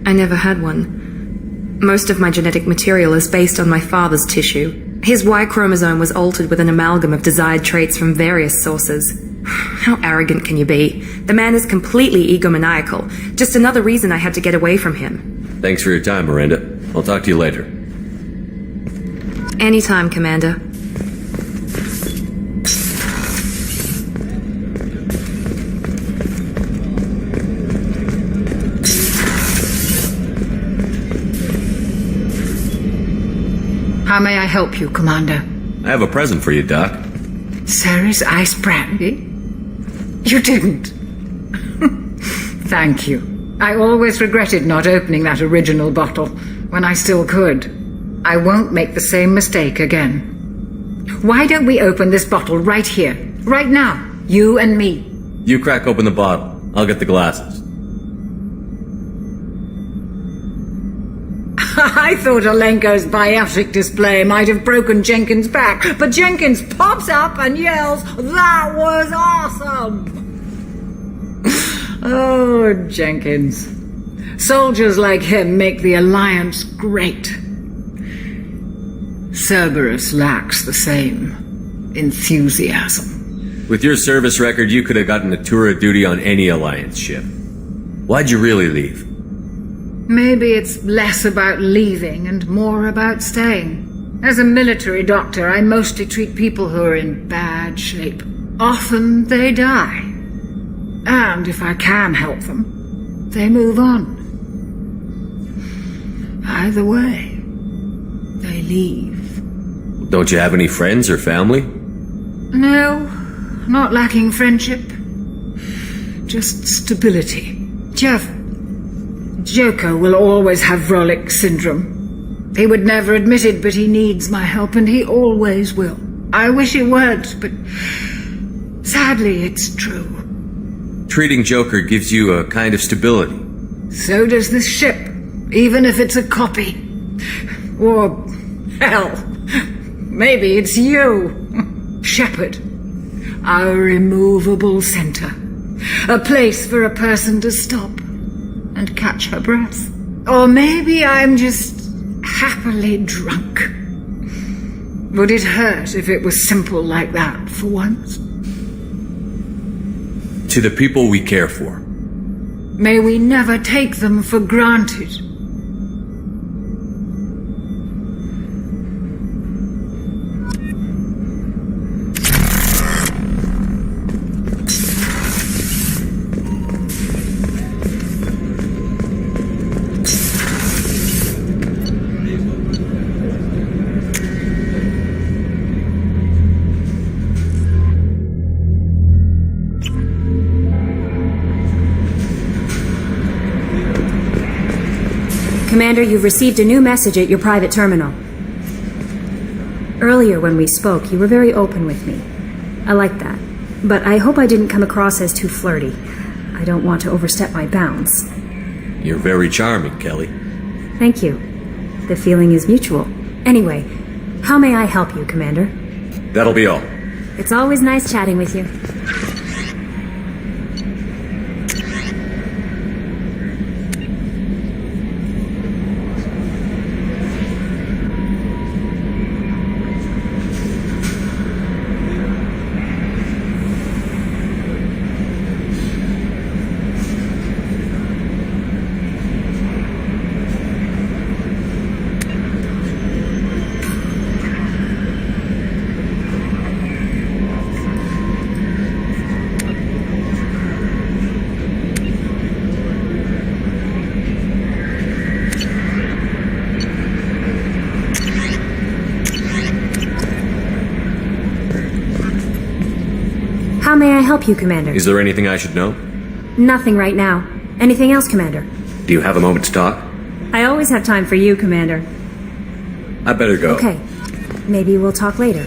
I never had one. Most of my genetic material is based on my father's tissue. His Y chromosome was altered with an amalgam of desired traits from various sources. How arrogant can you be? The man is completely egomaniacal. Just another reason I had to get away from him. Thanks for your time, Miranda. I'll talk to you later. Anytime, Commander. How may I help you, Commander? I have a present for you, Doc. Sarah's ice brandy? You didn't. Thank you. I always regretted not opening that original bottle. when I still could. I won't make the same mistake again. Why don't we open this bottle right here, right now, you and me? You crack open the bottle. I'll get the glasses. I thought Alenko's biotic display might have broken Jenkins' back, but Jenkins pops up and yells, "That was awesome!" Oh, Jenkins. Soldiers like him make the Alliance great. Cerberus lacks the same enthusiasm. With your service record, you could have gotten a tour of duty on any Alliance ship. Why'd you really leave? Maybe it's less about leaving and more about staying. As a military doctor, I mostly treat people who are in bad shape. Often they die. And if I can help them, they move on. Either way, they leave. Don't you have any friends or family? No, not lacking friendship. Just stability. Joker will always have Vrolik syndrome. He would never admit it, but he needs my help, and he always will. I wish he weren't, but sadly it's true. Treating Joker gives you a kind of stability. So does this ship, even if it's a copy. Or, hell, maybe it's you, Shepard. Our immovable center. A place for a person to stop and catch her breath. Or maybe I'm just happily drunk. Would it hurt if it was simple like that for once? To the people we care for. May we never take them for granted. Commander, you've received a new message at your private terminal. Earlier when we spoke, you were very open with me. I like that. But I hope I didn't come across as too flirty. I don't want to overstep my bounds. You're very charming, Kelly. Thank you. The feeling is mutual. Anyway, how may I help you, Commander? That'll be all. It's always nice chatting with you. How may I help you, Commander? Is there anything I should know? Nothing right now. Anything else, Commander? Do you have a moment to talk? I always have time for you, Commander. I better go. Okay. Maybe we'll talk later.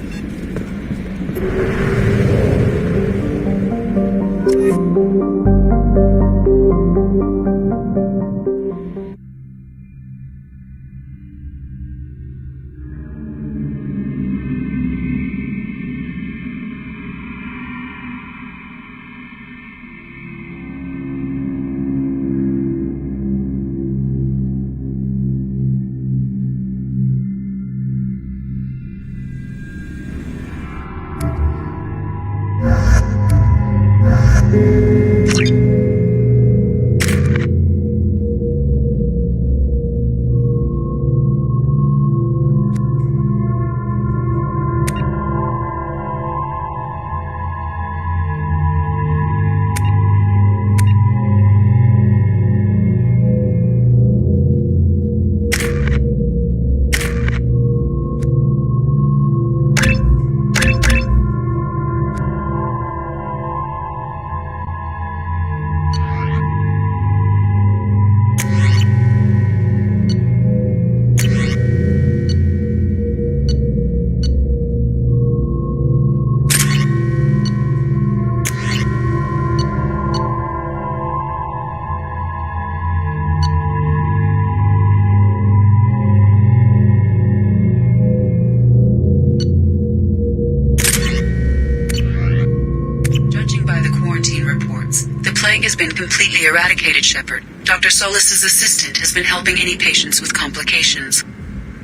has been completely eradicated, Shepard. Dr. Solis's assistant has been helping any patients with complications.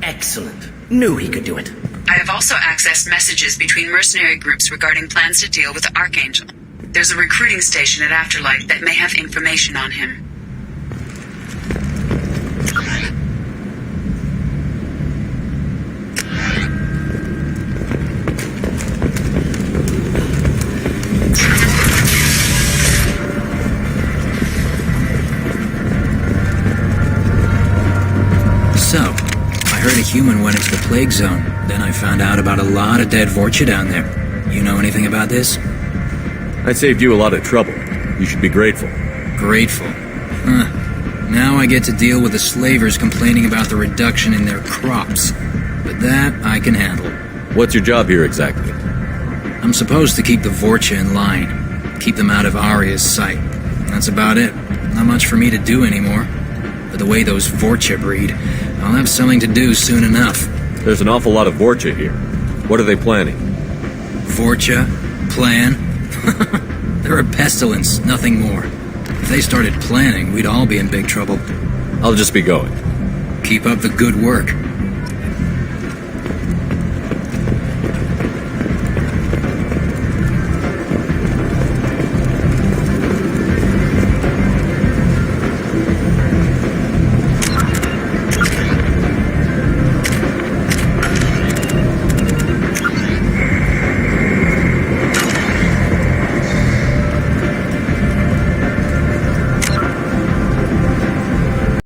Excellent. Knew he could do it. I have also accessed messages between mercenary groups regarding plans to deal with the Archangel. There's a recruiting station at Afterlight that may have information on him. So, I heard a human went into the plague zone. Then I found out about a lot of dead Vorcha down there. You know anything about this? I saved you a lot of trouble. You should be grateful. Grateful? Huh. Now I get to deal with the slavers complaining about the reduction in their crops. But that I can handle. What's your job here exactly? I'm supposed to keep the Vorcha in line. Keep them out of Arya's sight. That's about it. Not much for me to do anymore. But the way those Vorcha breed, I'll have something to do soon enough. There's an awful lot of Vorcha here. What are they planning? Vorcha? Plan? They're a pestilence, nothing more. If they started planning, we'd all be in big trouble. I'll just be going. Keep up the good work.